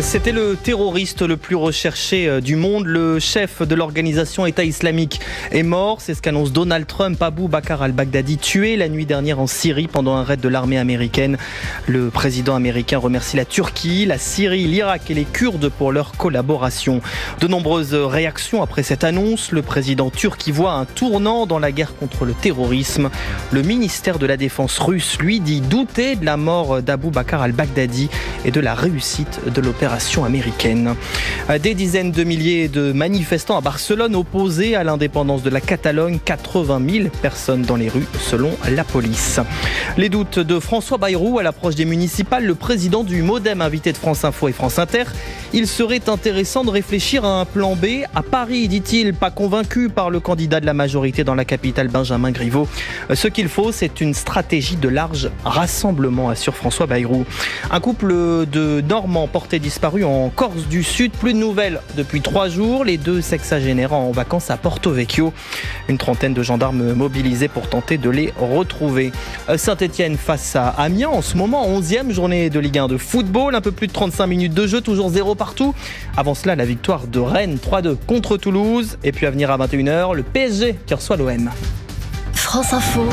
C'était le terroriste le plus recherché du monde. Le chef de l'organisation État islamique est mort. C'est ce qu'annonce Donald Trump. Abu Bakr al-Baghdadi, tué la nuit dernière en Syrie pendant un raid de l'armée américaine. Le président américain remercie la Turquie, la Syrie, l'Irak et les Kurdes pour leur collaboration. De nombreuses réactions après cette annonce. Le président turc y voit un tournant dans la guerre contre le terrorisme. Le ministère de la Défense russe, lui, dit douter de la mort d'Abu Bakr al-Baghdadi et de la réussite de l'opération américaine. Des dizaines de milliers de manifestants à Barcelone opposés à l'indépendance de la Catalogne. 80 000 personnes dans les rues selon la police. Les doutes de François Bayrou à l'approche des municipales. Le président du MoDem, invité de France Info et France Inter. Il serait intéressant de réfléchir à un plan B. À Paris, dit-il, pas convaincu par le candidat de la majorité dans la capitale, Benjamin Griveaux. Ce qu'il faut, c'est une stratégie de large rassemblement, assure François Bayrou. Un couple de Normands porté disparu en Corse du Sud. Plus de nouvelles depuis 3 jours. Les deux sexagénaires en vacances à Porto Vecchio. Une trentaine de gendarmes mobilisés pour tenter de les retrouver. Saint-Etienne face à Amiens en ce moment, 11e journée de Ligue 1 de football. Un peu plus de 35 minutes de jeu, toujours 0 partout. Avant cela, la victoire de Rennes 3-2 contre Toulouse. Et puis à venir à 21h, le PSG qui reçoit l'OM. France Info.